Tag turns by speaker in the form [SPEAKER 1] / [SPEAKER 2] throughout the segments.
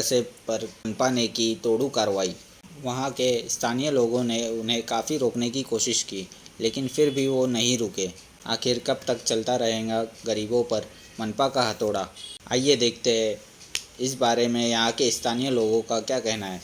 [SPEAKER 1] मदरसे पर मनपा ने की तोड़ू कार्रवाई। वहां के स्थानीय लोगों ने उन्हें काफ़ी रोकने की कोशिश की, लेकिन फिर भी वो नहीं रुके। आखिर कब तक चलता रहेगा गरीबों पर मनपा का हथौड़ा? आइए देखते हैं इस बारे में यहाँ के स्थानीय लोगों का क्या कहना है।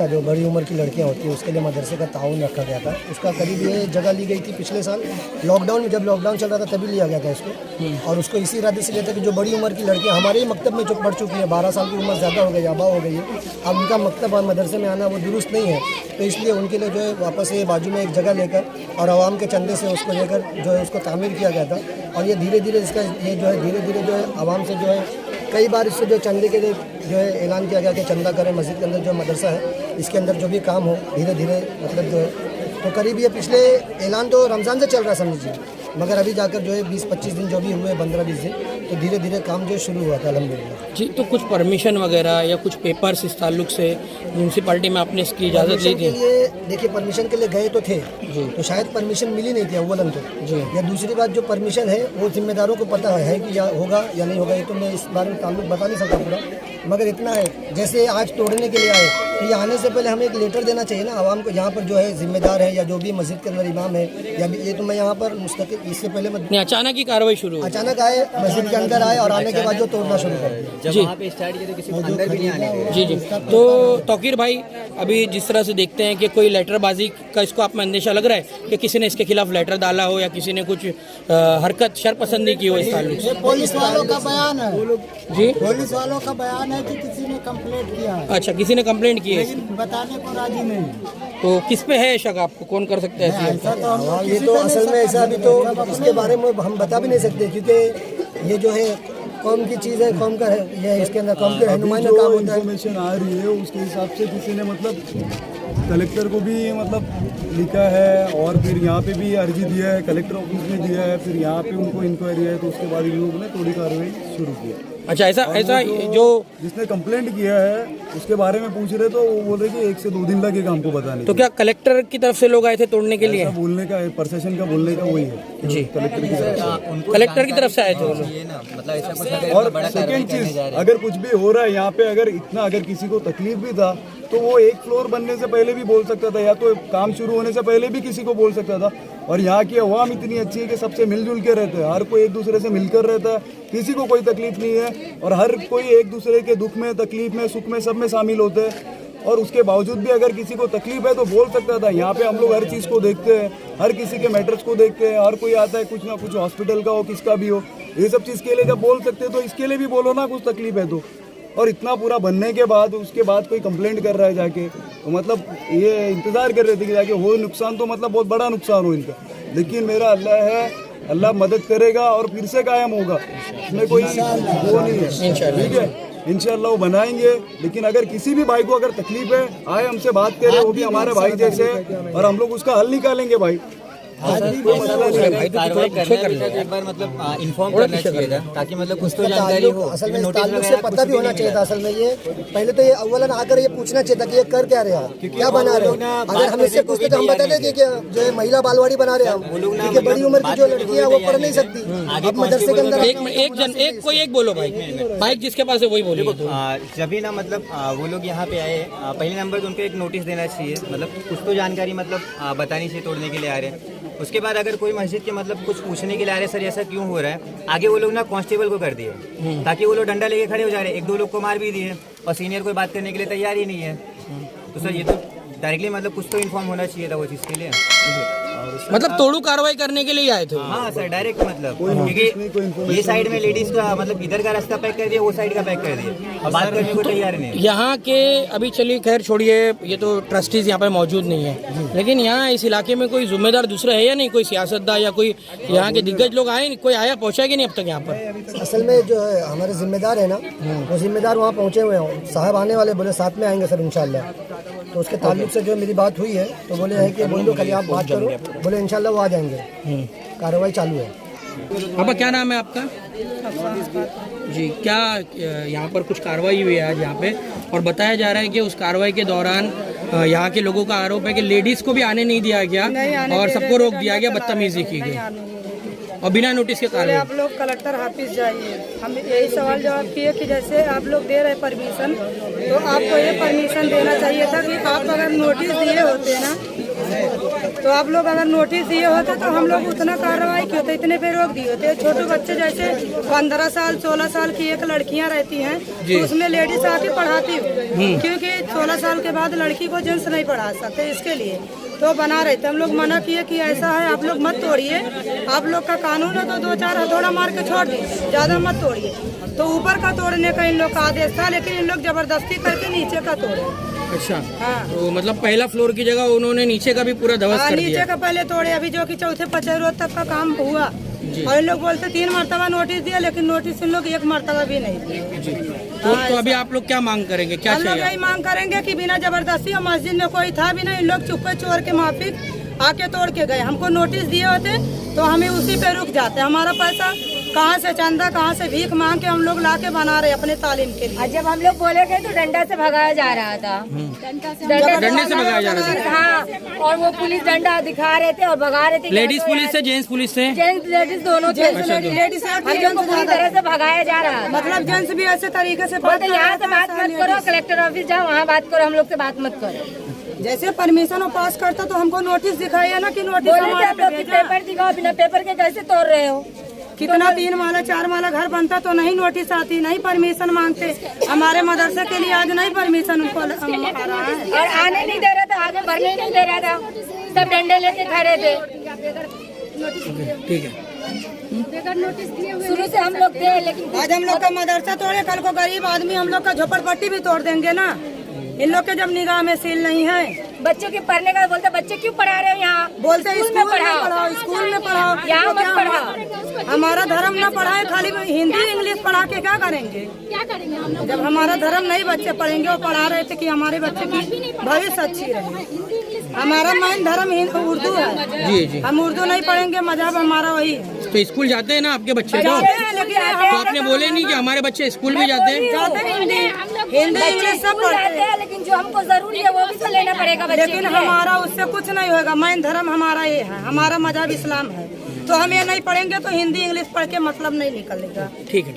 [SPEAKER 2] जो बड़ी उम्र की लड़कियां होती हैं उसके लिए मदरसे का ताउन रखा गया था। उसका करीब ये जगह ली गई थी पिछले साल लॉकडाउन में, जब लॉकडाउन चल रहा था तभी लिया गया था इसको। और उसको इसी इरादे से लिया था कि जो बड़ी उम्र की लड़कियां हमारे ही मकतब में जो पढ़ चुकी है, 12 साल की उम्र ज़्यादा हो गई, आबा हो गई है, अब उनका मकतब और मदरसे में आना वो दुरुस्त नहीं है, तो इसलिए उनके लिए जो है वापस ये बाजू में एक जगह लेकर और आवाम के चंदे से उसको लेकर जो है उसको तामीर किया गया था। और ये धीरे धीरे इसका ये जो है धीरे धीरे जो है आवाम से जो है कई बार इससे जो चंदे के लिए जो है ऐलान किया गया कि चंदा करें मस्जिद के अंदर जो मदरसा है इसके अंदर जो भी काम हो धीरे धीरे मतलब जो है। तो करीब ये पिछले ऐलान तो रमज़ान से चल रहा है समझिए, मगर अभी जाकर जो है 20-25 दिन जो भी हुए 15-20 दिन तो धीरे धीरे काम जो शुरू हुआ था अल्हम्दुलिल्लाह।
[SPEAKER 3] जी, तो कुछ परमिशन वगैरह या कुछ पेपर्स इस ताल्लुक से म्यूनसिपालिटी में आपने इसकी इजाज़त ली थी?
[SPEAKER 2] देखिए परमिशन के लिए गए तो थे तो शायद परमिशन मिली नहीं थी अव्वलन तो जी। या दूसरी बात जो परमिशन है वो जिम्मेदारों को पता है कि या होगा या नहीं होगा, ये तो मैं इस बारे में ताल्लुक बता नहीं सकता पूरा, मगर इतना है जैसे आज तोड़ने के लिए आए तो ये आने से पहले हमें एक लेटर देना चाहिए ना आवाम को, यहाँ पर जो है जिम्मेदार है या जो भी मस्जिद के अंदर इमाम है या ये तो मैं यहाँ पर मुस्तकिल इससे पहले
[SPEAKER 3] अचानक ही कार्रवाई शुरू,
[SPEAKER 2] अचानक आए मस्जिद के अंदर आए और आने के बाद जो तोड़ना शुरू कर दिया।
[SPEAKER 3] जी जी जी। तो तौकीर भाई, अभी जिस तरह से देखते हैं कि कोई लेटरबाजी का इसको आप में अंदेशा लग रहा है कि किसी ने इसके खिलाफ लेटर डाला हो या किसी ने कुछ हरकत शरपसंदी की हो इस ताल्लुक से?
[SPEAKER 4] पुलिस वालों का बयान है
[SPEAKER 3] जी,
[SPEAKER 4] पुलिस वालों का बयान है कि किसी ने कंप्लेंट किया है।
[SPEAKER 3] अच्छा, किसी ने कंप्लेंट की है,
[SPEAKER 4] लेकिन बताने को राजी नहीं।
[SPEAKER 3] तो किस पे है शक आपको? कौन कर सकते हैं ऐसी?
[SPEAKER 4] ऐसा तो हम
[SPEAKER 2] ये तो असल में ऐसा अभी तो इसके बारे में हम बता भी नहीं सकते क्योंकि ये जो है कौम की चीज़ है, कौम का है, ये इसके अंदर कौम के रहनुमाई का काम होता है।
[SPEAKER 5] इन्फॉर्मेशन आ रही है उसके हिसाब से किसी ने मतलब कलेक्टर को भी मतलब लिखा है और फिर यहाँ पे भी अर्जी दिया है, कलेक्टर ऑफिस में दिया है, फिर यहाँ पे उनको इंक्वायरी है, तो उसके बाद इन लोगों ने थोड़ी कार्रवाई शुरू की है।
[SPEAKER 3] अच्छा, ऐसा जो
[SPEAKER 5] जिसने कंप्लेंट किया है उसके बारे में पूछ रहे तो वो बोल रहे कि 1 से 2 दिन लगेगा हमको बताने।
[SPEAKER 3] तो क्या कलेक्टर की तरफ से लोग आए थे तोड़ने के लिए?
[SPEAKER 5] बोलने का प्रशासन का बोलने का वही है
[SPEAKER 3] जी,
[SPEAKER 5] कलेक्टर की तरफ से।
[SPEAKER 3] कलेक्टर की तरफ से आए थे वो लोग।
[SPEAKER 5] और सेकेंड चीज, अगर कुछ भी हो रहा है यहाँ पे, अगर किसी को तकलीफ भी था तो वो 1 फ्लोर बनने से पहले भी बोल सकता था, या तो काम शुरू होने से पहले भी किसी को बोल सकता था। और यहाँ की अवाम इतनी अच्छी है कि सबसे मिलजुल के रहते हैं, हर कोई एक दूसरे से मिलकर रहता है, किसी को कोई तकलीफ नहीं है और हर कोई एक दूसरे के दुख में, तकलीफ में, सुख में, सब में शामिल होते हैं। और उसके बावजूद भी अगर किसी को तकलीफ है तो बोल सकता था। यहाँ पे हम लोग हर चीज़ को देखते हैं, हर किसी के मैटर्स को देखते हैं, हर कोई आता है कुछ ना कुछ, हॉस्पिटल का हो किसका भी हो, ये सब चीज़ के लिए जब बोल सकते हैं तो इसके लिए भी बोलो ना, कुछ तकलीफ है तो। और इतना पूरा बनने के बाद उसके बाद कोई कंप्लेंट कर रहा है जाके, तो मतलब ये इंतज़ार कर रहे थे कि जाके हो नुकसान, तो मतलब बहुत बड़ा नुकसान हो इनका। लेकिन मेरा अल्लाह है, अल्लाह मदद करेगा और फिर से कायम होगा, इसमें कोई वो नहीं है, ठीक है, इंशाल्लाह वो बनाएंगे। लेकिन अगर किसी भी भाई को अगर तकलीफ है, आए हमसे बात करें, वो भी हमारे भाई जैसे हैं और हम लोग उसका हल निकालेंगे भाई।
[SPEAKER 6] कार्रवाई करना है तो एक बार मतलब इन्फॉर्म करना चाहिए था, ताकि मतलब कुछ तो जानकारी हो।
[SPEAKER 2] असल में ताल्लुक से पता भी होना चाहिए था। असल में ये पहले तो ये अव्वलन आकर ये पूछना चाहिए था कि ये कर क्या रहे हैं, क्या बना रहे हैं। अगर हम इससे पूछते तो हम बता देंगे कि जो है महिला बालवाड़ी बना रहे हैं हम, क्योंकि बड़ी उम्र की जो लड़कियां वो पढ़ नहीं सकती। अब मदरसे के अंदर
[SPEAKER 3] कोई एक बोलो भाई, बाइक जिसके पास है वही बोलो।
[SPEAKER 6] जब भी ना मतलब वो लोग यहाँ पे आए, पहले नंबर तो उनको एक नोटिस देना चाहिए, मतलब कुछ तो जानकारी मतलब बतानी चाहिए तोड़ने के लिए आ रहे हैं। उसके बाद अगर कोई मस्जिद के मतलब कुछ पूछने के लिए आ रहे, सर ऐसा क्यों हो रहा है, आगे वो लोग ना कांस्टेबल को कर दिए, ताकि वो लोग डंडा लेके खड़े हो जा रहे हैं। 1-2 लोग को मार भी दिए और सीनियर कोई बात करने के लिए तैयार ही नहीं है। तो सर ये तो डायरेक्टली मतलब कुछ तो इन्फॉर्म होना चाहिए था वो चीज़ के लिए।
[SPEAKER 3] मतलब तोड़ू कार्रवाई करने के लिए आए थे?
[SPEAKER 6] हाँ सर, डायरेक्ट मतलब, क्योंकि ये साइड में लेडीज का मतलब इधर का रास्ता पैक कर दिया, वो साइड का पैक कर दिया और बात करने को तैयार नहीं।
[SPEAKER 3] यहाँ के अभी चलिए खैर छोड़िए, ये तो ट्रस्टीज यहाँ पे मौजूद नहीं है, लेकिन यहाँ इस इलाके में कोई जिम्मेदार दूसरा है या नहीं? कोई सियासतदान या कोई यहाँ के दिग्गज लोग आए, कोई आया पहुँचा कि नहीं अब तक यहाँ पर?
[SPEAKER 2] असल में जो है हमारे जिम्मेदार है ना, वो जिम्मेदार वहाँ पहुँचे हुए हैं, साहब आने वाले, बोले साथ में आएंगे सर इंशाल्लाह। तो उसके ताल्लुक से जो मेरी बात हुई है तो बोले है कि बोलो कल आप बात करो, बोले इंशाल्लाह वो आ जाएंगे। कार्रवाई चालू है।
[SPEAKER 3] पापा क्या नाम है आपका? जी, क्या यहाँ पर कुछ कार्रवाई हुई है आज यहाँ पे, और बताया जा रहा है कि उस कार्रवाई के दौरान यहाँ के लोगों का आरोप है कि लेडीज को भी आने नहीं दिया गया और सबको रोक दिया गया, बदतमीजी की गई और बिना नोटिस के कार्रवाई।
[SPEAKER 7] आप लोग कलेक्टर ऑफिस जाइए, हम यही सवाल जवाब किए कि जैसे आप लोग दे रहे परमिशन, तो आपको ये परमिशन देना चाहिए था कि आप अगर नोटिस दिए होते ना, तो आप लोग अगर नोटिस दिए होते तो हम लोग उतना कार्रवाई क्यों होते, इतने पे रोक दिए होते। छोटे बच्चे जैसे 15 साल 16 साल की एक लड़कियां रहती हैं, तो उसमें लेडीज आके पढ़ाती हूँ, क्योंकि 16 साल के बाद लड़की को जेंट्स नहीं पढ़ा सकते, इसके लिए तो बना रहे थे। हम लोग मना किए कि ऐसा है, आप लोग मत तोड़िए, आप लोग का कानून है तो 2-4 हथौड़ा मार के छोड़ दीजिए, ज्यादा मत तोड़िए। तो ऊपर का तोड़ने का इन लोग का आदेश था, लेकिन इन लोग जबरदस्ती करके नीचे का तोड़े।
[SPEAKER 3] अच्छा,
[SPEAKER 7] हाँ,
[SPEAKER 3] तो मतलब पहला फ्लोर की जगह उन्होंने नीचे का भी पूरा ध्वस्त कर दिया।
[SPEAKER 7] नीचे का पहले तोड़े, अभी जो कि चौथे 5 रोज तक का काम हुआ, और इन लोग बोलते 3 मरतबा नोटिस दिया, लेकिन नोटिस इन लोग 1 मरतबा भी नहीं दिए।
[SPEAKER 3] तो अभी आप लोग क्या मांग करेंगे, क्या
[SPEAKER 7] हम लोग
[SPEAKER 3] चाहिए?
[SPEAKER 7] यही मांग करेंगे कि बिना जबरदस्ती, और मस्जिद में कोई था भी नहीं, इन लोग चुप्पे चोर के माफिक आके तोड़ के गए। हमको नोटिस दिए होते तो हमें उसी पे रुक जाते। हमारा पैसा कहाँ से, चंदा कहाँ से भीख मांग के हम लोग ला के बना रहे अपने तालीम के लिए।
[SPEAKER 8] जब हम लोग बोले गए तो डंडा से भगाया जा रहा था,
[SPEAKER 3] डंडे से भगाया जा रहा था।
[SPEAKER 8] हाँ, और वो पुलिस डंडा दिखा रहे थे और भगा रहे थे।
[SPEAKER 3] लेडीज पुलिस से, जेंट्स पुलिस से,
[SPEAKER 8] जेंट्स लेडीज दोनों थे।
[SPEAKER 7] लेडीज
[SPEAKER 8] हम लोग को पूरी तरह से भगाया जा रहा था।
[SPEAKER 7] मतलब जेंट्स भी ऐसे तरीके से
[SPEAKER 8] तो यहाँ से बात मत करो, कलेक्टर ऑफिस जाओ, वहाँ बात करो, हम लोग से बात मत करो।
[SPEAKER 7] जैसे परमिशन पास करता तो हमको नोटिस दिखाया ना कि नोटिस
[SPEAKER 8] बोले थे आप लोग कि पेपर दिखाओ, बिना पेपर के कैसे तोड़ रहे हो?
[SPEAKER 7] कितना 3 माला 4 माला घर बनता तो नहीं नोटिस आती, नहीं परमिशन मांगते। हमारे मदरसे के लिए आज नहीं परमिशन उनको आ रहा है,
[SPEAKER 8] और आने नहीं दे रहा था, आगे बढ़ने नहीं दे रहा था, सब डंडे लेके खड़े थे।
[SPEAKER 3] ठीक है,
[SPEAKER 8] शुरू से हम लोग थे, लेकिन
[SPEAKER 7] आज हम लोग का मदरसा तोड़े, कल को गरीब आदमी हम लोग का झोपड़पट्टी भी तोड़ देंगे ना। इन लोग के जब निगाह में सील नहीं है।
[SPEAKER 8] बच्चों के पढ़ने का बोलते, बच्चे क्यों पढ़ा रहे हो यहाँ?
[SPEAKER 7] बोलते स्कूल में पढ़ाओ, स्कूल में पढ़ाओ,
[SPEAKER 8] यहाँ मत पढ़ाओ।
[SPEAKER 7] हमारा धर्म न पढ़ाए, खाली हिंदी इंग्लिश पढ़ा के क्या करेंगे? जब हमारा धर्म नहीं बच्चे पढ़ेंगे, वो पढ़ा रहे थे कि हमारे बच्चे की भविष्य अच्छी रहे। हमारा मेन धर्म उर्दू है।
[SPEAKER 3] जी जी।
[SPEAKER 7] हम उर्दू नहीं पढ़ेंगे, मजहब हमारा वही है।
[SPEAKER 3] तो स्कूल जाते हैं ना आपके बच्चे? तो आपने बोले नहीं कि हमारे बच्चे स्कूल भी जाते हैं?
[SPEAKER 7] हिंदी इंग्लिश सब पढ़ते हैं,
[SPEAKER 8] लेकिन जो हमको जरूरी है वो भी तो लेना पड़ेगा बच्चे
[SPEAKER 7] लेकिन हमारा उससे कुछ नहीं होगा। मेन धर्म हमारा ये है, हमारा मजहब इस्लाम है, तो हम ये नहीं पढ़ेंगे तो हिंदी इंग्लिश पढ़ के मतलब नहीं निकलेगा।
[SPEAKER 3] ठीक है।